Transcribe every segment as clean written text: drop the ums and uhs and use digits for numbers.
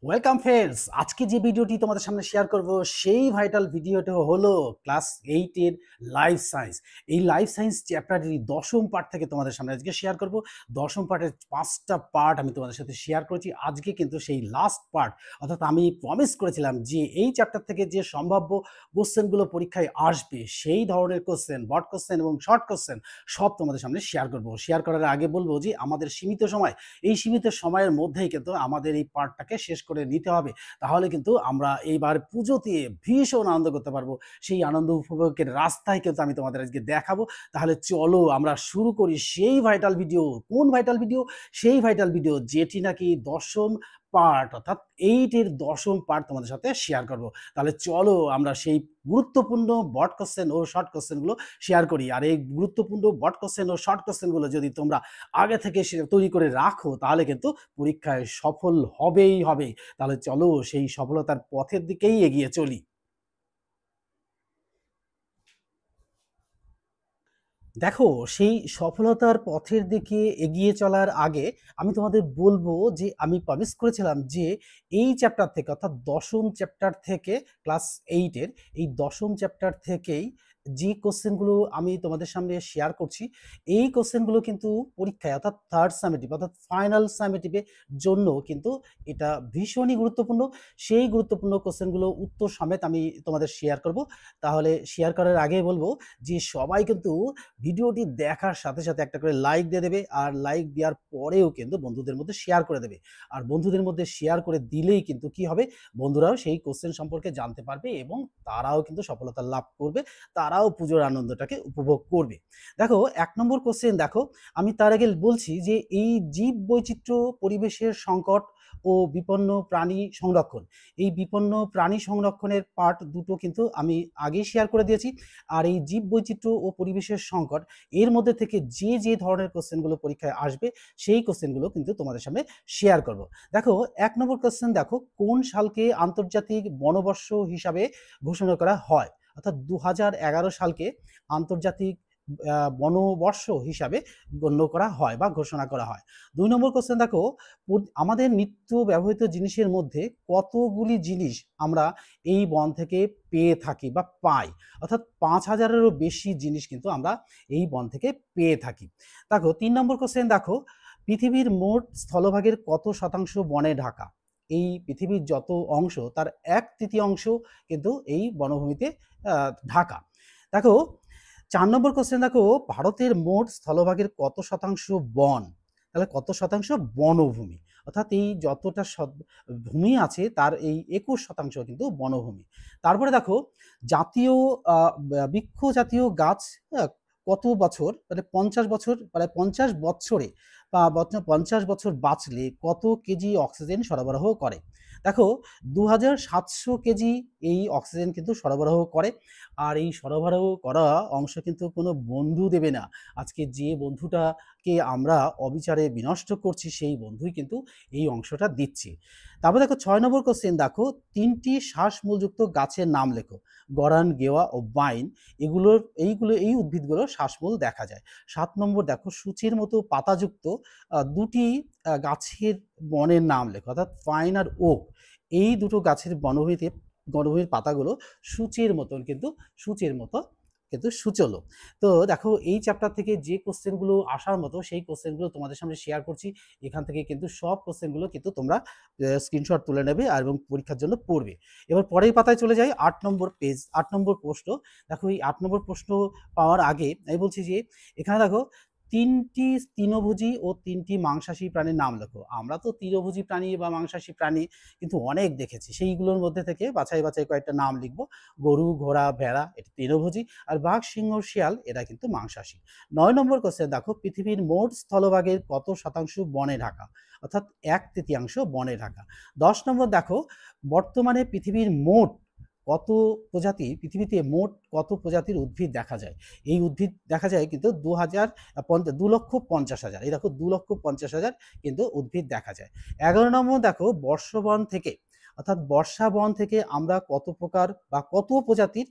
Welcome friends, আজকে যে ভিডিওটি তোমাদের সামনে শেয়ার করব সেই ভাইটাল ভিডিওটা হলো ক্লাস 8 এর লাইফ সায়েন্স। এই লাইফ সায়েন্স চ্যাপ্টারটি দশম পার্ট থেকে তোমাদের সামনে আজকে শেয়ার করব। দশম পার্টের 5টা পার্ট আমি তোমাদের সাথে শেয়ার করেছি। আজকে কিন্তু সেই লাস্ট পার্ট, অর্থাৎ আমি প্রমিস করেছিলাম যে এই চ্যাপ্টার থেকে যে সম্ভাব্য কোশ্চেনগুলো পরীক্ষায় আসবে সেই ধরনের কোশ্চেন, বড় কোশ্চেন এবং শর্ট কোশ্চেন সব তোমাদের সামনে শেয়ার করব। শেয়ার করার আগে বলবো যে আমাদের সীমিত সময়, এই সীমিত সময়ের মধ্যেই কিন্তু আমাদের এই পার্টটাকে শেষ করে নিতে হবে। তাহলে কিন্তু আমরা এইবার পুজোতে ভীষণ আনন্দ করতে পারবো। সেই আনন্দ উপভোগের রাস্তায় কিন্তু আমি তোমাদের আজকে দেখাবো। তাহলে চলো আমরা শুরু করি সেই ভাইটাল ভিডিও। কোন ভাইটাল ভিডিও? সেই ভাইটাল ভিডিও যেটি নাকি দশম পার্ট, অর্থাৎ 8 এর দশম পার্ট তোমাদের সাথে শেয়ার করব। তাহলে চলো আমরা সেই গুরুত্বপূর্ণ বট কোশ্চেন ও শর্ট কোশ্চেনগুলো শেয়ার করি। আর এই গুরুত্বপূর্ণ বট কোশ্চেন ও শর্ট কোশ্চেনগুলো যদি তোমরা আগে থেকে তৈরি করে রাখো তাহলে কিন্তু পরীক্ষায় সফল হবেই হবে। তাহলে চলো সেই সফলতার পথের দিকেই এগিয়ে চলি। দেখো, সেই সফলতার পথের দিকে এগিয়ে চলার আগে আমি তোমাদের বলবো যে আমি প্রমিস করেছিলাম যে এই চ্যাপ্টার থেকে, অর্থাৎ দশম চ্যাপ্টার থেকে, ক্লাস 8 এর এই দশম চ্যাপ্টার থেকেই যে কোশ্চেনগুলো আমি তোমাদের সামনে শেয়ার করছি, এই কোশ্চেনগুলো কিন্তু পরীক্ষায়, অর্থাৎ থার্ড সামেটিভ অর্থাৎ ফাইনাল সামেটিভের জন্য কিন্তু এটা ভীষণই গুরুত্বপূর্ণ। সেই গুরুত্বপূর্ণ কোশ্চেনগুলো উত্তর সমেত আমি তোমাদের শেয়ার করব। তাহলে শেয়ার করার আগে বলবো যে সবাই কিন্তু ভিডিওটি দেখার সাথে সাথে একটা করে লাইক দিয়ে দেবে, আর লাইক দেওয়ার পরেও কিন্তু বন্ধুদের মধ্যে শেয়ার করে দেবে। আর বন্ধুদের মধ্যে শেয়ার করে দিলেই কিন্তু কি হবে, বন্ধুরাও সেই কোশ্চেন সম্পর্কে জানতে পারবে এবং তারাও কিন্তু সফলতা লাভ করবে, তারাও পুজোর আনন্দটাকে উপভোগ করবে। দেখো, 1 নম্বর কোশ্চেন দেখো, আমি তার আগে বলছি যে এই জীব বৈচিত্র্য, পরিবেশের সংকট ও বিপন্ন প্রাণী সংরক্ষণ, এই বিপন্ন প্রাণী সংরক্ষণের পার্ট দুটো কিন্তু আমি আগেই শেয়ার করে দিয়েছি। আর এই জীব বৈচিত্র্য ও পরিবেশের সংকট, এর মধ্যে থেকে যে যে ধরনের কোশ্চেনগুলো পরীক্ষায় আসবে সেই কোশ্চেনগুলো কিন্তু তোমাদের সামনে শেয়ার করব। দেখো, 1 নম্বর কোশ্চেন দেখো, কোন সালকে আন্তর্জাতিক বনবর্ষ হিসাবে ঘোষণা করা হয়? অর্থাৎ 2011 সালকে আন্তর্জাতিক বনবর্ষ হিসাবে গণ্য করা হয় বা ঘোষণা করা হয়। 2 নম্বর কোশ্চেন দেখো, আমাদের নিত্য ব্যবহৃত জিনিসের মধ্যে কতগুলি জিনিস আমরা এই বন থেকে পেয়ে থাকি বা পাই? অর্থাৎ 5,000-এরও বেশি জিনিস কিন্তু আমরা এই বন থেকে পেয়ে থাকি। দেখো, 3 নম্বর কোশ্চেন দেখো, পৃথিবীর মোট স্থলভাগের কত শতাংশ বনে ঢাকা? এই পৃথিবীর যত অংশ তার 1/3 কিন্তু এই বনভূমিতে ঢাকা। দেখো, 4 নম্বর কোশ্চেন দেখো, ভারতের মোট স্থলভাগের কত শতাংশ বন? তাহলে কত শতাংশ বনভূমি? অর্থাৎ এই যতটা ভূমি আছে তার এই 21% কিন্তু বনভূমি। তারপরে দেখো, জাতীয় বৃক্ষ জাতীয় গাছ কত বছর, মানে 50 বছর, মানে 50 বছরে বা 50 বছর বাঁচলে কত কেজি অক্সিজেন সরবরাহ করে? দেখো, 2700 কেজি এই অক্সিজেন কিন্তু সরবরাহ করে। আর এই সরবরাহ করা অংশ কিন্তু কোনো বন্ধু দেবে না। আজকে যে বন্ধুটাকে আমরা অবিচারে বিনষ্ট করছি সেই বন্ধুই কিন্তু এই অংশটা দিচ্ছে। তারপর দেখো, 6 নম্বর কোশ্চেন দেখো, 3টি শ্বাসমূলযুক্ত গাছের নাম লেখো। গরান, গেওয়া ও বাইন, এই উদ্ভিদগুলোর শ্বাসমূল দেখা যায়। 7 নম্বর দেখো, সূচের মতো পাতাযুক্ত 2টি গাছের বনের নাম লেখো। অর্থাৎ পাইন আর ওক, এই দুটো গাছের বনভূমির পাতাগুলো সূচের মতো কিন্তু সূচলো। তো দেখো, এই চ্যাপ্টার থেকে যে কোশ্চেনগুলো আসার মতো সেই কোশ্চেনগুলো তোমাদের সামনে শেয়ার করছি। এখান থেকে কিন্তু সব কোশ্চেনগুলো কিন্তু তোমরা স্ক্রিনশট তুলে নেবে আর এবং পরীক্ষার জন্য পড়বে। এবার পরের পাতায় চলে যাই, 8 নম্বর পেজ, 8 নম্বর প্রশ্ন। দেখো, এই 8 নম্বর প্রশ্ন পাওয়ার আগে আমি বলছি যে এখানে দেখো, 3টি তৃণভোজী ও 3টি মাংসাশী প্রাণীর নাম লেখো। আমরা তো তৃণভোজী প্রাণী বা মাংসাশী প্রাণী কিন্তু অনেক দেখেছি, সেইগুলোর মধ্যে থেকে বাছাই বাছাই কয়েকটা নাম লিখবো। গরু, ঘোড়া, ভেড়া এটা তৃণভোজী, আর বাঘ, সিংহ, শিয়াল এরা কিন্তু মাংসাশী। 9 নম্বর কোশ্চেন দেখো, পৃথিবীর মোট স্থলভাগের কত শতাংশ বনে ঢাকা? অর্থাৎ 1/3 বনে ঢাকা। 10 নম্বর দেখো, বর্তমানে পৃথিবীতে মোট কত প্রজাতির উদ্ভিদ দেখা যায়? এই উদ্ভিদ দেখা যায় কিন্তু 2,50,000, এই দেখো 2,50,000 কিন্তু উদ্ভিদ দেখা যায়। 11 নম্বর দেখো, বর্ষবন থেকে অর্থাৎ বর্ষা বন থেকে আমরা কত প্রকার বা কত প্রজাতির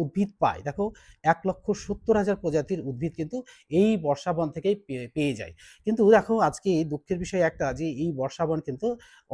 উদ্ভিদ পাই। দেখো 1,70,000 প্রজাতির উদ্ভিদ কিন্তু এই বর্ষা বন থেকেই পেয়ে যাই। কিন্তু দেখো আজকে দুঃখের বিষয় একটা যে এই বর্ষা বন কিন্তু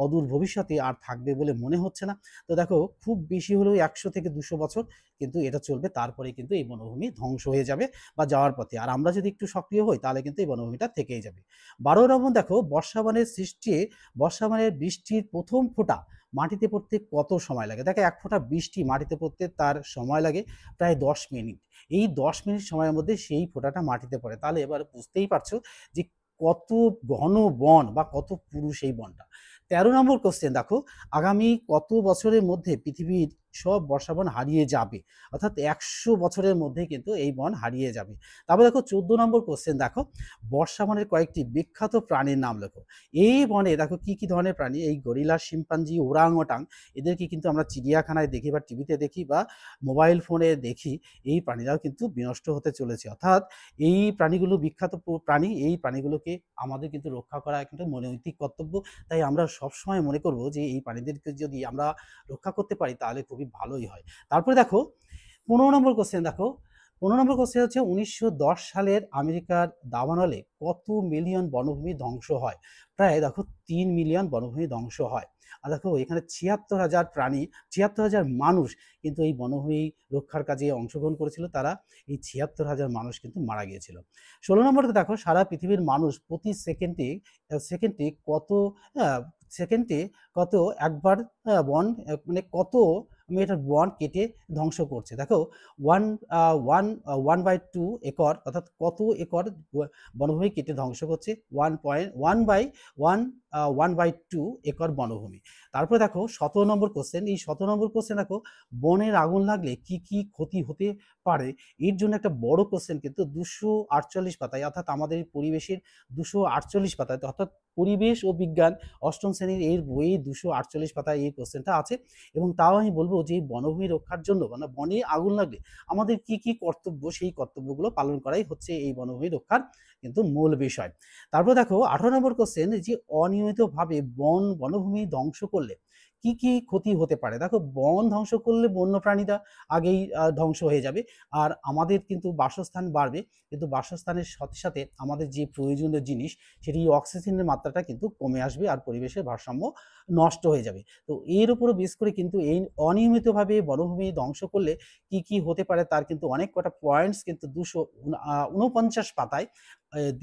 অদূর ভবিষ্যতে আর থাকবে বলে মনে হচ্ছে না। তো দেখো খুব বেশি হলেও 100 থেকে 200 বছর কিন্তু এটা চলবে, তারপরে কিন্তু এই বনভূমি ধ্বংস হয়ে যাবে বা যাওয়ার পথে। আর আমরা যদি একটু সক্রিয় হই তাহলে কিন্তু এই বনভূমিটা থেকেই যাবে। 12 নম্বর দেখো বর্ষাবনের সৃষ্টি, বর্ষাবনের বৃষ্টির প্রথম ফোঁটা মাটিতে পড়তে কত সময় লাগে? দেখো 1 ফোঁটা বৃষ্টি মাটিতে পড়তে তার সময় লাগে প্রায় 10 মিনিট। এই 10 মিনিট সময়ের মধ্যে সেই ফোঁটাটা মাটিতে পড়ে। তাহলে এবার বুঝতেই পারছো যে কত ঘন বন বা কত পুরু সেই বনটা। 13 নম্বর কোশ্চেন দেখো, আগামী কত বছরের মধ্যে পৃথিবীর সব বর্ষাবন হারিয়ে যাবে? অর্থাৎ 100 বছরের মধ্যে কিন্তু এই বন হারিয়ে যাবে। তারপর দেখো 14 নম্বর কোশ্চেন দেখো, বর্ষাবনের কয়েকটি বিখ্যাত প্রাণীর নাম লেখো। এই বনে দেখো কি কি ধরনের প্রাণী, এই গরিলা, শিম্পাঞ্জি, ওরাংওটাং, এদেরকে কিন্তু আমরা চিড়িয়াখানায় দেখি বা টিভিতে দেখি বা মোবাইল ফোনে দেখি। এই প্রাণীরাও কিন্তু বিনষ্ট হতে চলেছে। অর্থাৎ এই প্রাণীগুলো বিখ্যাত প্রাণী, এই প্রাণীগুলোকে আমাদের কিন্তু রক্ষা করা কিন্তু নৈতিক কর্তব্য। তাই আমরা সবসময় মনে করব যে এই প্রাণীদেরকে যদি আমরা রক্ষা করতে পারি তাহলে খুবই ভালোই হয়। তারপরে দেখো 15 নম্বর কোশ্চেন দেখো, 15 নম্বর কোশ্চেন হচ্ছে 1910 সালের আমেরিকার দাবানলে কত মিলিয়ন বনভূমি ধ্বংস হয়? প্রায় দেখো 3 মিলিয়ন বনভূমি ধ্বংস হয়। আর দেখো এখানে 76,000 প্রাণী, 76,000 মানুষ কিন্তু এই বনভূমি রক্ষার কাজে অংশগ্রহণ করেছিল। তারা এই 76,000 মানুষ কিন্তু মারা গিয়েছিল। 16 নম্বরে দেখো সারা পৃথিবীর মানুষ প্রতি সেকেন্ডে সেকেন্ডে কত সেকেন্ডে কত একবার বন মানে কত মিটার বন কেটে ধ্বংস করছে? দেখো 1/2 একর, অর্থাৎ কত একর বনভূমি কেটে ধ্বংস করছে? 1/2 একর বনভূমি। তারপরে দেখো 17 নম্বর কোশ্চেন, এই 17 নম্বর কোশ্চেন দেখো, বনের আগুন লাগলে কি কি ক্ষতি হতে পারে? এর জন্য একটা বড় কোশ্চেন কিন্তু 248 পাতায়, অর্থাৎ আমাদের পরিবেশের 248 পাতায়, অর্থাৎ পরিবেশ ও বিজ্ঞান অষ্টম শ্রেণীর এর বইয়ে 248 পাতায় এই কোশ্চেনটা আছে। এবং তাও আমি বলবো যে বনভূমি রক্ষার জন্য মানে বনে আগুন লাগলে আমাদের কি কি কর্তব্য, সেই কর্তব্যগুলো পালন করাই হচ্ছে এই বনভূমি রক্ষার কিন্তু মূল বিষয়। তারপর দেখো 18 নম্বর কোশ্চেন, যে অনিয়মিতভাবে বনভূমি ধ্বংস করলে কি কি ক্ষতি হতে পারে? দেখো বন ধ্বংস করলে বন্যপ্রাণীরা আগেই ধ্বংস হয়ে যাবে, আর আমাদের কিন্তু বাসস্থান বাড়বে, কিন্তু বাসস্থানের সাথে সাথে আমাদের যে প্রয়োজনীয় জিনিস সেটি অক্সিজেনের মাত্রাটা কিন্তু কমে আসবে আর পরিবেশের ভারসাম্য নষ্ট হয়ে যাবে। তো এর উপরে বেস করে কিন্তু এই অনিয়মিতভাবে বনভূমি ধ্বংস করলে কি কি হতে পারে তার কিন্তু অনেক কটা পয়েন্টস কিন্তু 249 পাতায়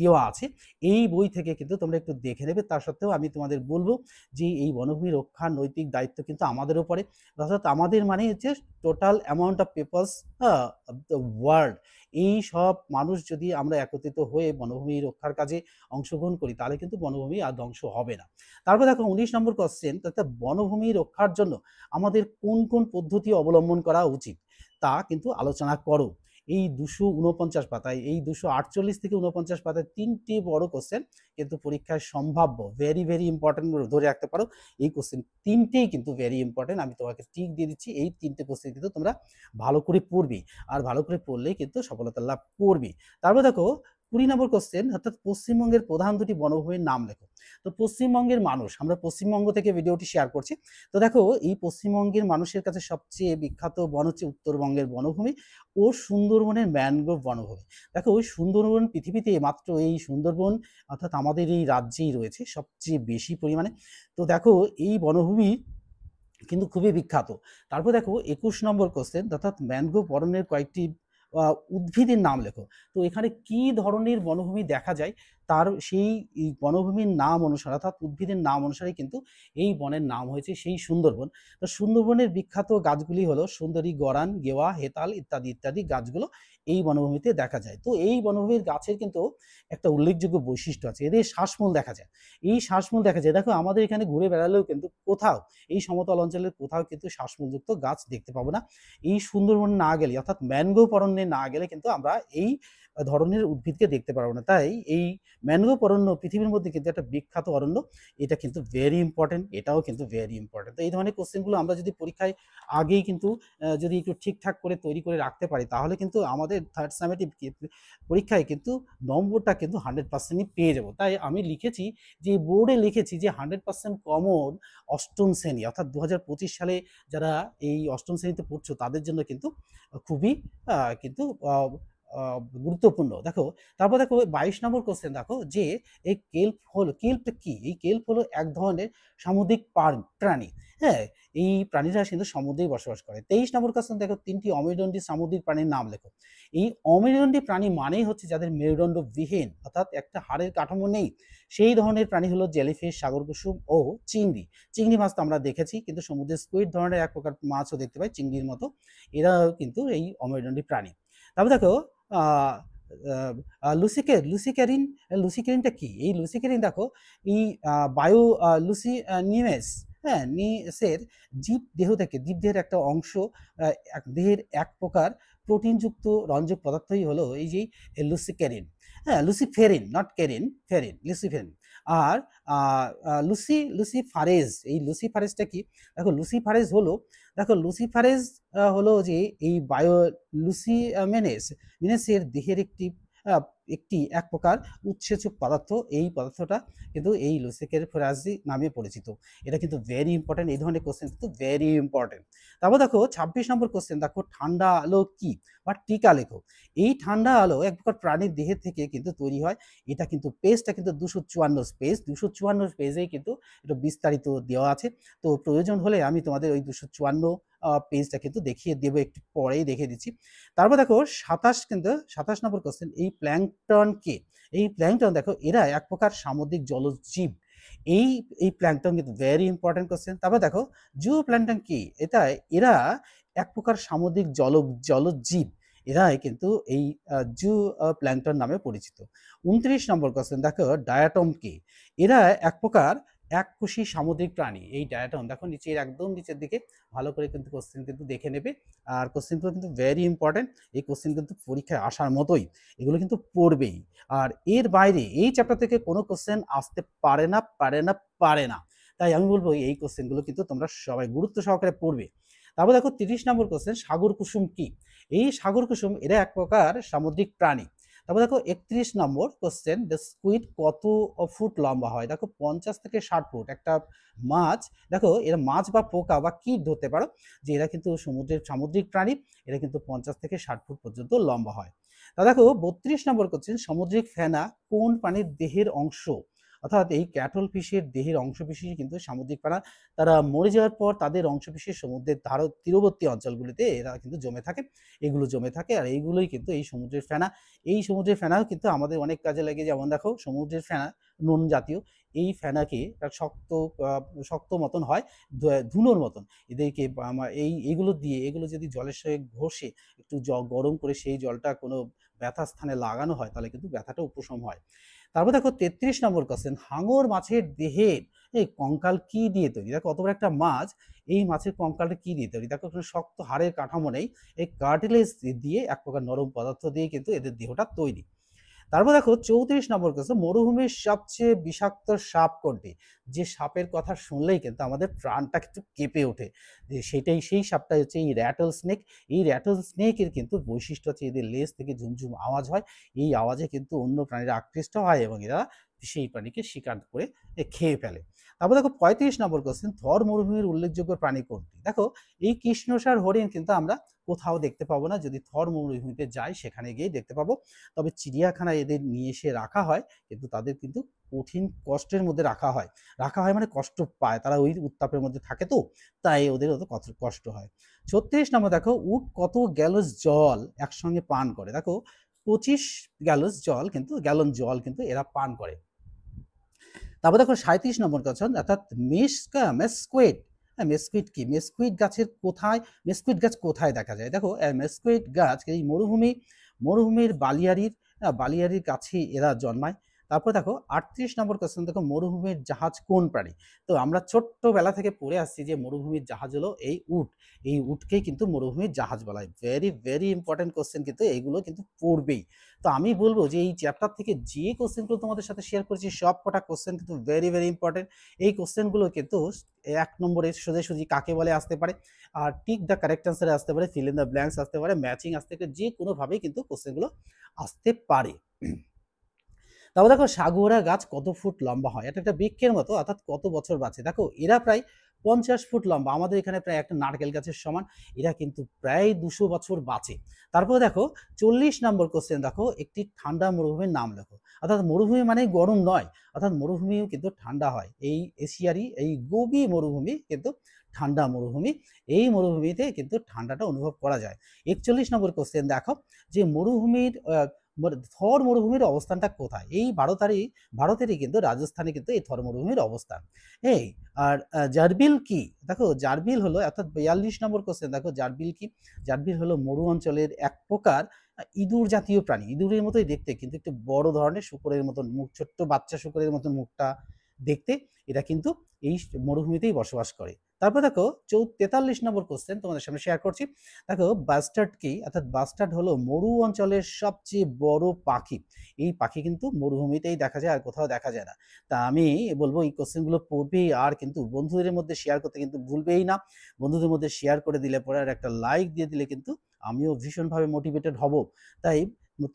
দেওয়া আছে। এই বই থেকে কিন্তু তোমরা একটু দেখে নেবে। তা সত্ত্বেও আমি তোমাদের বলবো যে এই বনভূমি রক্ষার নৈতিক দায়িত্ব কিন্তু আমাদের উপরে, অর্থাৎ আমাদের মানে হচ্ছে total amount of peoples of the world. এই সব মানুষ যদি আমরা একত্রিত হয়ে বনভূমি রক্ষার কাজে অংশগ্রহণ করি তাহলে কিন্তু বনভূমি আর ধ্বংস হবে না। তারপর দেখো 19 নম্বর কোশ্চেন, অর্থাৎ বনভূমি রক্ষার জন্য আমাদের কোন কোন পদ্ধতি অবলম্বন করা উচিত তা কিন্তু আলোচনা করো। এই 249 পাতায়, এই 248 থেকে 49 পাতায় 3টি বড় কোশ্চেন কিন্তু পরীক্ষায় সম্ভাব্য, ভেরি ভেরি ইম্পর্টেন্ট ধরে রাখতে পারো। এই কোশ্চেন 3টেই কিন্তু ভেরি ইম্পর্টেন্ট, আমি তোমাকে টিক দিয়ে দিচ্ছি। এই 3টে কোশ্চেন কিন্তু তোমরা ভালো করে পড়বে, আর ভালো করে পড়লেই কিন্তু সফলতা লাভ করবে। তারপর দেখো 20 নম্বর কোশ্চেন, অর্থাৎ পশ্চিমবঙ্গের প্রধান দুটি বনভূমির নাম লেখো। তো পশ্চিমবঙ্গের মানুষ, আমরা পশ্চিমবঙ্গ থেকে ভিডিওটি শেয়ার করছি। তো দেখো এই পশ্চিমবঙ্গের মানুষের কাছে সবচেয়ে বিখ্যাত বন হচ্ছে উত্তরবঙ্গের বনভূমি ও সুন্দরবনের ম্যানগ্রোভ বনভূমি। দেখো ওই সুন্দরবন পৃথিবীতে মাত্র এই সুন্দরবন অর্থাৎ আমাদের এই রাজ্যেই রয়েছে সবচেয়ে বেশি পরিমাণে। তো দেখো এই বনভূমি কিন্তু খুবই বিখ্যাত। তারপর দেখো 21 নম্বর কোশ্চেন, অর্থাৎ ম্যানগ্রোভ অরণ্যের কয়েকটি উদ্ভিদের নাম লেখো। তো এখানে কি ধরনের বনভূমি দেখা যায় তার সেই বনভূমির নাম অনুসারে, অর্থাৎ উদ্ভিদের নাম অনুসারে কিন্তু এই বনের নাম হয়েছে সেই সুন্দরবন। তো সুন্দরবনের বিখ্যাত গাছগুলি হলো সুন্দরী, গরান, গেওয়া, হেতাল ইত্যাদি ইত্যাদি গাছগুলো এই বনভূমিতে দেখা যায়। তো এই বনভূমির গাছের কিন্তু একটা উল্লেখযোগ্য বৈশিষ্ট্য আছে, এদের শ্বাসমূল দেখা যায়। এই শ্বাসমূল দেখা যায়, দেখো আমাদের এখানে ঘুরে বেড়ালেও কিন্তু কোথাও এই সমতল অঞ্চলের কোথাও কিন্তু শ্বাসমূলযুক্ত গাছ দেখতে পাবো না। এই সুন্দরবন না গেলে, অর্থাৎ ম্যানগ্রোভ অরণ্যে না গেলে কিন্তু আমরা এই ধরনের উদ্ভিদকে দেখতে পারবো না। তাই এই ম্যানগ্রোভ অরণ্য পৃথিবীর মধ্যে কিন্তু একটা বিখ্যাত অরণ্য। এটা কিন্তু ভেরি ইম্পর্টেন্ট, এটাও কিন্তু ভেরি ইম্পর্টেন্ট। তো এই ধরনের কোশ্চেনগুলো আমরা যদি পরীক্ষায় আগেই কিন্তু যদি একটু ঠিকঠাক করে তৈরি করে রাখতে পারি, তাহলে কিন্তু আমাদের থার্ড সামেটিভ পরীক্ষায় কিন্তু নম্বরটা কিন্তু 100%ই পেয়ে যাব। তাই আমি লিখেছি যে বোর্ডে লিখেছি যে 100% কমন অষ্টম শ্রেণী, অর্থাৎ 2025 সালে যারা এই অষ্টম শ্রেণীতে পড়ছো তাদের জন্য কিন্তু খুবই কিন্তু গুরুত্বপূর্ণ। দেখো, তারপর দেখো 22 নম্বর কোশ্চেন, দেখো যে এই কেল্পটা কি? এই কেল্প হলো এক ধরনের সামুদ্রিক প্রাণী। হ্যাঁ, এই প্রাণীরা কিন্তু সমুদ্রেই বসবাস করে। 23 নম্বর কোশ্চেন, দেখো 3টি অমেরুদণ্ডী সামুদ্রিক প্রাণীর নাম লেখো। এই অমেরুদণ্ডী প্রাণী মানেই হচ্ছে যাদের মেরুদণ্ড বিহীন, অর্থাৎ একটা হাড়ের কাঠামো নেই, সেই ধরনের প্রাণী হলো জেলিফিশ, সাগর কুসুম ও চিংড়ি। চিংড়ি মাছ তো আমরা দেখেছি, কিন্তু সমুদ্রের স্কুইড ধরনের এক প্রকার মাছও দেখতে পাই চিংড়ির মতো, এরাও কিন্তু এই অমেরুদণ্ডী প্রাণী। তারপর দেখো লুসিকেরিনটা কি? এই লুসিকেরিন দেখো এই বায়ো নিমেস, হ্যাঁ, নিমেসের জীবদেহের একটা অংশ, দেহের এক প্রকার প্রোটিনযুক্ত রঞ্জক পদার্থই হলো এই যে লুসিকেরিন। হ্যাঁ, লুসিফেরিন, নট কেরিন, ফেরিন, লুসিফেরিন। আর লুসিফারেজ, এই লুসিফারেজটা কি? দেখো লুসিফারেজ হলো যে এই মিনেসের দেহের একটি এক প্রকার উৎসেচক পদার্থ। এই পদার্থটা কিন্তু এই লুসিফেরাজি নামে পরিচিত। এটা কিন্তু ভেরি ইম্পর্টেন্ট, এই ধরনের কোশ্চেন কিন্তু ভেরি ইম্পর্টেন্ট। তারপর দেখো 26 নম্বর কোশ্চেন, দেখো ঠান্ডা আলো কি? বা টিকা লেখো। এই ঠান্ডা আলো এক প্রকার প্রাণীর দেহের থেকে কিন্তু তৈরি হয়। এটা কিন্তু পেজটা কিন্তু 254 পেজেই কিন্তু এটা বিস্তারিত দেওয়া আছে। তো প্রয়োজন হলে আমি তোমাদের ওই 254 পেজটা কিন্তু দেখিয়ে দেবো, একটু পরেই দেখিয়ে দিচ্ছি। তারপর দেখো 27 নম্বর কোশ্চেন, এই প্ল্যাঙ্কটন কে? এই প্ল্যাঙ্কটন দেখো এরা এক প্রকার সামুদ্রিক জলজ জীব। এই প্ল্যাঙ্কটন কিন্তু ভেরি ইম্পর্টেন্ট কোশ্চেন। তারপর দেখো জু প্ল্যাঙ্কটন কি? এরা এক প্রকার সামুদ্রিক জলজ জীব। এরাই কিন্তু এই জু প্ল্যাঙ্কটন নামে পরিচিত। 29 নম্বর কোশ্চেন, দেখো ডায়াটম কি? এরা এক প্রকার এককোষী সামুদ্রিক প্রাণী। এই ডায়াটম দেখো নিচের একদম নিচের দিকে, ভালো করে কিন্তু কোশ্চেন কিন্তু দেখে নেবে। আর কোশ্চেনগুলো কিন্তু ভেরি ইম্পর্টেন্ট, এই কোশ্চেন কিন্তু পরীক্ষায় আসার মতোই, এগুলো কিন্তু পড়বেই। আর এর বাইরে এই চ্যাপ্টার থেকে কোনো কোশ্চেন আসতে পারে না। তাই আমি বলবো এই কোশ্চেনগুলো কিন্তু তোমরা সবাই গুরুত্ব সহকারে পড়বে। তারপর দেখো 30 নম্বর কোশ্চেন, সাগর কুসুম কি? এই সাগর কুসুম এরা এক প্রকার সামুদ্রিক প্রাণী। তারপর দেখো 31 নম্বর কোশ্চেন, দ্য স্কুইড কত ফুট লম্বা হয়? দেখো 50 থেকে 60 ফুট। একটা মাছ, দেখো এরা মাছ বা পোকা বা কীট ধরতে পারো, যে এরা কিন্তু সামুদ্রিক প্রাণী, এরা কিন্তু 50 থেকে 60 ফুট পর্যন্ত লম্বা হয়। তা দেখো 32 নম্বর কোশ্চেন, সামুদ্রিক ফেনা কোন প্রাণীর দেহের অংশ? অর্থাৎ এই ক্যাটল ফিশের দেহের অংশবিশেষ কিন্তু সামুদ্রিক ফেনা, তারা মরে যাওয়ার পর তাদের অংশবিশেষ সমুদ্রের তীরবর্তী অঞ্চলগুলিতে এরা কিন্তু জমে থাকে, এগুলো জমে থাকে। আর এইগুলোই কিন্তু এই সমুদ্রের ফেনা। এই সমুদ্রের ফেনাও কিন্তু আমাদের অনেক কাজে লাগে। যেমন দেখো সমুদ্রের ফেনা নুন জাতীয়, এই ফেনাকে শক্ত মতন হয়, ধুনোর মতন। এদেরকে এইগুলো দিয়ে, এগুলো যদি জলের সঙ্গে ঘষে একটু গরম করে সেই জলটা কোনো ব্যথা স্থানে লাগানো হয়, তাহলে কিন্তু ব্যথাটা উপশম হয়। তারপর দেখো 33 নম্বর কোশ্চেন, হাঙর মাছের দেহের এই কঙ্কাল কি দিয়ে তৈরি? দেখো অত বড় একটা মাছ, এই মাছের কঙ্কালটা কি দিয়ে তৈরি? দেখো কোনো শক্ত হাড়ের কাঠামো নেই, এই কার্টিলেজ দিয়ে এক প্রকার নরম পদার্থ দিয়ে কিন্তু এদের দেহটা তৈরি। তারপর দেখো 34 নম্বর কোশ্চেন, মরুভূমির সবচেয়ে বিষাক্ত সাপ কোনটি? যে সাপের কথা শুনলেই কিন্তু আমাদের প্রাণটা কিন্তু কেঁপে ওঠে, যে সেই সাপটা হচ্ছে এই র্যাটল স্নেক। এই র্যাটল স্নেকের কিন্তু বৈশিষ্ট্য হচ্ছে এদের লেজ থেকে ঝুমঝুম আওয়াজ হয়, এই আওয়াজে কিন্তু অন্য প্রাণীরা আকৃষ্ট হয় এবং এরা সেই প্রাণীকে শিকার করে খেয়ে ফেলে। তারপর দেখো 35 নম্বর কোশ্চেন, থর মরুভূমির উল্লেখযোগ্য প্রাণী কোনটি? দেখো এই কৃষ্ণসার হরিণ কিন্তু আমরা কোথাও দেখতে পাবো না, যদি থর মরুভূমিতে যাই সেখানে গিয়ে দেখতে পাবো। তবে চিড়িয়াখানায় এদের নিয়ে এসে রাখা হয়, কিন্তু তাদের কিন্তু কঠিন কষ্টের মধ্যে রাখা হয় মানে কষ্ট পায়, তারা ওই উত্তাপের মধ্যে থাকে, তো তাই ওদের অত কষ্ট হয়। 36 নম্বর, দেখো উট কত গ্যালন জল একসঙ্গে পান করে? দেখো 25 গ্যালন জল কিন্তু এরা পান করে। তারপর দেখো 37 নম্বর কোশ্চেন, অর্থাৎ মেসকুইট কি? মেসকুইট গাছ কোথায় দেখা যায়? দেখো মেসকুইট গাছ এই মরুভূমির বালিয়াড়ির কাছে এরা জন্মায়। তারপর দেখো 38 নম্বর কোশ্চেন, দেখো মরুভূমির জাহাজ কোন প্রাণী? তো আমরা ছোট্টবেলা থেকে পড়ে আসছি যে মরুভূমির জাহাজ হলো এই উট। এই উটকেই কিন্তু মরুভূমির জাহাজ বলা হয়। ভেরি ভেরি ইম্পর্টেন্ট কোশ্চেন, কিন্তু এইগুলো কিন্তু পড়বেই। তো আমি বলবো যে এই চ্যাপ্টার থেকে যে কোশ্চেনগুলো তোমাদের সাথে শেয়ার করেছি সব কটা কোশ্চেন কিন্তু ভেরি ভেরি ইম্পর্টেন্ট। এই কোশ্চেনগুলো কিন্তু 1 নম্বরে সোজাসুজি কাকে বলে আসতে পারে, আর টিক দ্য কারেক্ট অ্যান্সারে আসতে পারে, ফিল ইন দ্য ব্ল্যাঙ্কস আসতে পারে, ম্যাচিং আসতে পারে, যে কোনোভাবেই কিন্তু কোশ্চেনগুলো আসতে পারে। তারপর দেখো সাগুয়ারা গাছ কত ফুট লম্বা হয়? এটা একটা বৃক্ষের মতো, অর্থাৎ কত বছর বাঁচে? দেখো এরা প্রায় 50 ফুট লম্বা, আমাদের এখানে প্রায় একটা নারকেল গাছের সমান। এরা কিন্তু প্রায় 200 বছর বাঁচে। তারপর দেখো 40 নম্বর কোশ্চেন, দেখো একটি ঠান্ডা মরুভূমির নাম লেখো। অর্থাৎ মরুভূমি মানে গরম নয়, অর্থাৎ মরুভূমিও কিন্তু ঠান্ডা হয়। এই এশিয়ারই এই গোবি মরুভূমি কিন্তু ঠান্ডা মরুভূমি। এই মরুভূমিতে কিন্তু ঠান্ডাটা অনুভব করা যায়। 41 নম্বর কোশ্চেন, দেখো যে মরুভূমির থর মরুভূমির অবস্থানটা কোথায়? এই ভারতেরই কিন্তু রাজস্থানে কিন্তু এই থর মরুভূমির অবস্থান। এই আর জারবিল কি? দেখো জারবিল হলো, অর্থাৎ 42 নম্বর কোশ্চেন, দেখো জারবিল কি? জারবিল হলো মরু অঞ্চলের এক প্রকার ইঁদুর জাতীয় প্রাণী। ইঁদুরের মতোই দেখতে, কিন্তু একটু বড় ধরনের, শুকরের মতন মুখ, ছোট্ট বাচ্চা শুকরের মতন মুখটা দেখতে। এটা কিন্তু এই মরুভূমিতেই বসবাস করে। তারপর দেখো 43 নম্বর কোশ্চেন তোমাদের সামনে শেয়ার করছি। দেখো বাস্টার্ড কি? অর্থাৎ বাস্টার্ড হলো মরু অঞ্চলের সবচেয়ে বড় পাখি। এই পাখি কিন্তু মরুভূমিতেই দেখা যায়, আর কোথাও দেখা যায় না। তা আমি বলবো এই কোশ্চেনগুলো পড়বে, আর কিন্তু বন্ধুদের মধ্যে শেয়ার করতে কিন্তু ভুলবেই না। বন্ধুদের মধ্যে শেয়ার করে দিলে পরে, আর একটা লাইক দিয়ে দিলে কিন্তু আমিও ভীষণভাবে মোটিভেটেড হব। তাই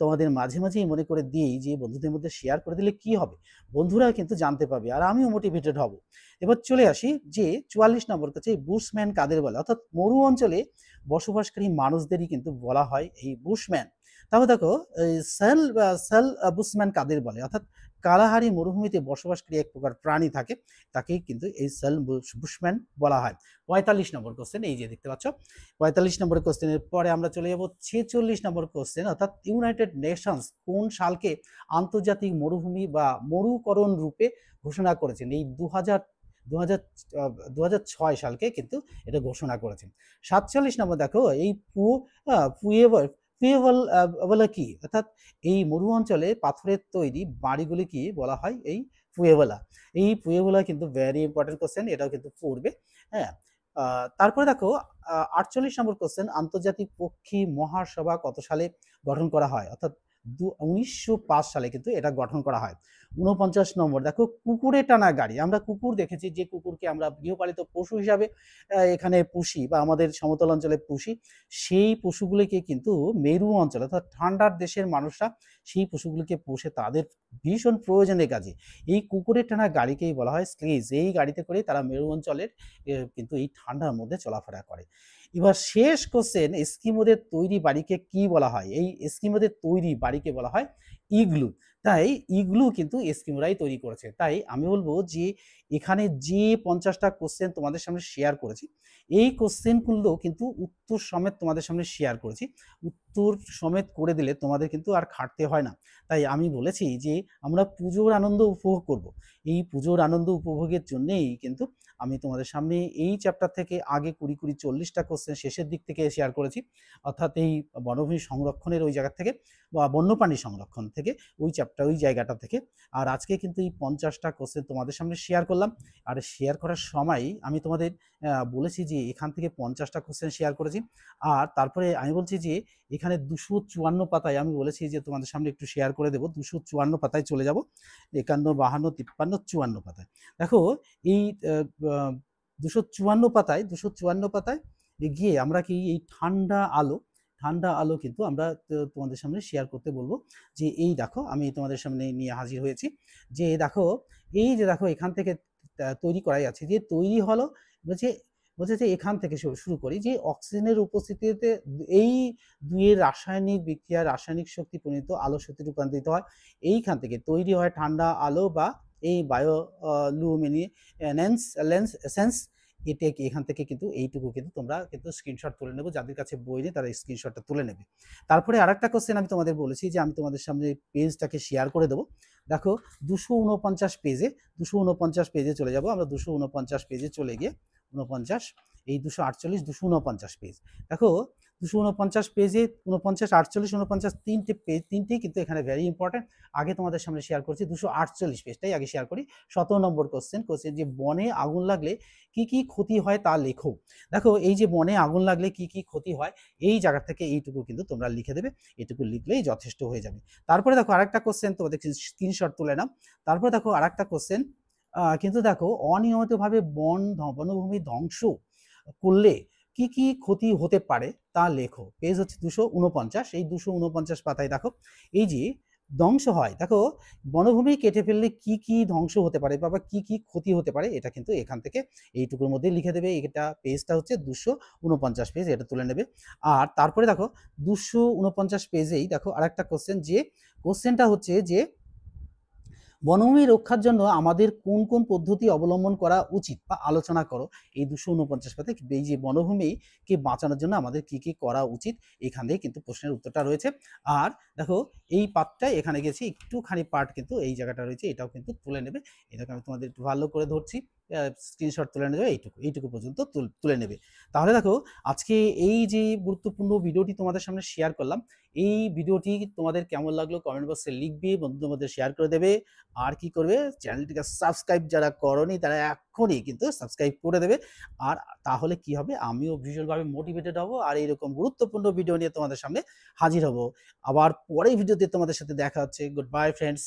তোমাদের মাঝে মাঝেই মনে করে দিই যে বন্ধুদের মধ্যে শেয়ার করে দিলে কি হবে, বন্ধুরা কিন্তু জানতে পারবে আর আমিও মোটিভেটেড হব। এবার চলে আসি যে 44 নম্বর কাছে, বুশম্যান কাদের বলে? অর্থাৎ মরু অঞ্চলে বসবাসকারী মানুষদেরই কিন্তু বলা হয় এই বুশম্যান। তাহলে দেখো সেল বুশম্যান কাদের বলে? অর্থাৎ কালাহারি মরুভূমিতে বসবাসকারী এক প্রকার প্রাণী থাকে, তাকেই কিন্তু এই সেল বুশম্যান বলা হয়। 45 নম্বর কোশ্চেন, এই যে দেখতে পাচ্ছ 45 নম্বর কোশ্চেনের পরে আমরা চলে যাব 46 নম্বর কোশ্চেন, অর্থাৎ ইউনাইটেড নেশনস কোন সালকে আন্তর্জাতিক মরুভূমি বা মরুকরণ রূপে ঘোষণা করেছেন? এই 2006 সালকে কিন্তু এটা ঘোষণা করেছেন। 47 নম্বর, দেখো এই পুয়েবল বলে কি? অর্থাৎ এই মরু অঞ্চলে পাথরের তৈরি বাড়িগুলি কি বলা হয়? এই পুয়েবলা। এই পুয়েবলা কিন্তু ভেরি ইম্পর্টেন্ট কোশ্চেন, এটাও কিন্তু পড়বে। হ্যাঁ, তারপরে দেখো 48 নম্বর কোশ্চেন, আন্তর্জাতিক পক্ষী মহাসভা কত সালে গঠন করা হয়? অর্থাৎ 1905 সালে কিন্তু এটা গঠন করা হয়। 49 নম্বর, দেখো কুকুরে টানা গাড়ি। আমরা কুকুর দেখেছি, যে কুকুরকে আমরা গৃহপালিত পশু হিসাবে এখানে পুষি বা আমাদের সমতল অঞ্চলে পুষি, সেই পশুগুলিকে কিন্তু মেরু অঞ্চল, অর্থাৎ ঠান্ডার দেশের মানুষরা সেই পশুগুলিকে পুষে তাদের ভীষণ প্রয়োজনের কাজে। এই কুকুরের টানা গাড়িকেই বলা হয় স্লেজ। এই গাড়িতে করে তারা মেরু অঞ্চলের কিন্তু এই ঠান্ডার মধ্যে চলাফেরা করে। এবার শেষ কোশ্চেন, এস্কিমোদের তৈরি বাড়িকে কি বলা হয়? এই এস্কিমোদের তৈরি বাড়িকে বলা হয় ইগলু। তাই ইগলু কিন্তু এস্কিমোরাই তৈরি করেছে। তাই আমি বলবো যে এখানে যে 50টা কোশ্চেন তোমাদের সামনে শেয়ার করেছি, এই কোশ্চেনগুলো কিন্তু উত্তর সমেত তোমাদের সামনে শেয়ার করেছি। উত্তর সমেত করে দিলে তোমাদের কিন্তু আর খাটতে হয় না। তাই আমি বলেছি যে আমরা পুজোর আনন্দ উপভোগ করব। এই পুজোর আনন্দ উপভোগের জন্যেই কিন্তু আমি তোমাদের সামনে এই চ্যাপ্টার থেকে আগে 20-40টা কোশ্চেন শেষের দিক থেকে শেয়ার করেছি, অর্থাৎ এই বনভূমি সংরক্ষণের ওই জায়গা থেকে বা বন্যপ্রাণী সংরক্ষণ থেকে, ওই জায়গাটা থেকে। আর আজকে কিন্তু এই 50টা কোশ্চেন তোমাদের সামনে শেয়ার করলাম। আর শেয়ার করার সময় আমি তোমাদের বলেছি যে এখান থেকে 50টা কোশ্চেন শেয়ার করেছি। আর তারপরে আমি বলছি যে এখানে 254 পাতায় আমি বলেছি যে তোমাদের সামনে একটু শেয়ার করে দেবো। 254 পাতায় চলে যাব, 51, 52, 53, 54 পাতায়। দেখো এই 254 পাতায় গিয়ে আমরা কি এই ঠান্ডা আলো কিন্তু আমরা তোমাদের সামনে শেয়ার করতে বলবো। যে এই দেখো আমি তোমাদের সামনে নিয়ে হাজির হয়েছি, যে দেখো এই যে দেখো এখান থেকে তৈরি করাই আছে, যে তৈরি হলো বলছে বলছে যে এখান থেকে শুরু করি, যে অক্সিজেনের উপস্থিতিতে এই দুইয়ের রাসায়নিক বিক্রিয়ায় রাসায়নিক শক্তি পরিণত আলো শক্তি রূপান্তরিত হয়। এইখান থেকে তৈরি হয় ঠান্ডা আলো বা এই বায়োলুমিনেসেন্স। এটা এখান থেকে কিন্তু এইটুকু কিন্তু তোমরা কিন্তু স্ক্রিনশট তুলে নেবে, যাদের কাছে বই নেই তারা স্ক্রিনশটটা তুলে নেবে। তারপরে আরেকটা কোশ্চেন আমি তোমাদের বলেছি যে আমি তোমাদের সামনে পেজটাকে শেয়ার করে দেবো। দেখো 249 পেজে চলে যাব আমরা। 249 পেজে চলে গিয়ে 49, এই 248, 249 পেজ। দেখো 249 পেজে 49, 48, 49 তিনটে পেজ, তিনটেই কিন্তু এখানে ভেরি ইম্পর্টেন্ট। আগে তোমাদের সামনে শেয়ার করছি 248 পেজটাই আগে শেয়ার করি। 17 নম্বর কোশ্চেন যে বনে আগুন লাগলে কি কি ক্ষতি হয় তা লেখো। দেখো এই যে বনে আগুন লাগলে কি কি ক্ষতি হয়, এই জায়গা থেকে এইটুকু কিন্তু তোমরা লিখে দেবে, এটুকু লিখলেই যথেষ্ট হয়ে যাবে। তারপরে দেখো আরেকটা কোশ্চেন, তোমাদের স্ক্রিনশট তুলে নাও। তারপরে দেখো আরেকটা কোশ্চেন, কিন্তু দেখো অনিয়মিতভাবে বনভূমি ধ্বংস করলে কি কি ক্ষতি হতে পারে তা লেখো। পেজ হচ্ছে 249, এই 249 পাতায় দেখো এই যে ধ্বংস হয়, দেখো বনভূমি কেটে ফেললে কি কি ধ্বংস হতে পারে বা কি কি ক্ষতি হতে পারে, এটা কিন্তু এখান থেকে এইটুকুর মধ্যে লিখে দেবে। এটা পেজটা হচ্ছে 249 পেজ, এটা তুলে নেবে। আর তারপরে দেখো 249 পেজেই দেখো আরেকটা কোশ্চেন, যে কোশ্চেনটা হচ্ছে যে বনভূমি রক্ষার জন্য আমাদের কোন কোন পদ্ধতি অবলম্বন করা উচিত বা আলোচনা করো। এই 249 পাতায় এই যে বনভূমিকে বাঁচানোর জন্য আমাদের কি কি করা উচিত, এখান থেকে কিন্তু প্রশ্নের উত্তরটা রয়েছে। আর দেখো এই পার্টটায় এখানে গেছি, একটুখানি পার্ট কিন্তু এই জায়গাটা রয়েছে, এটাও কিন্তু তুলে নেবে। এটাকে আমি তোমাদের একটু ভালো করে ধরছি, স্ক্রিনশট তুলে নেবে, এইটুকু পর্যন্ত তুলে নেবে। তাহলে দেখো আজকে এই যে গুরুত্বপূর্ণ ভিডিওটি তোমাদের সামনে শেয়ার করলাম, এই ভিডিওটি তোমাদের কেমন লাগলো কমেন্ট বক্সে লিখবে, বন্ধুদের মধ্যে শেয়ার করে দেবে। আর কি করবে, চ্যানেলটিকে সাবস্ক্রাইব যারা করনি তারা এখনই কিন্তু সাবস্ক্রাইব করে দেবে। আর তাহলে কি হবে, আমিও ভীষণভাবে মোটিভেটেড হব আর এইরকম গুরুত্বপূর্ণ ভিডিও নিয়ে তোমাদের সামনে হাজির হব। আবার পরের ভিডিওতে তোমাদের সাথে দেখা হচ্ছে। Good bye friends.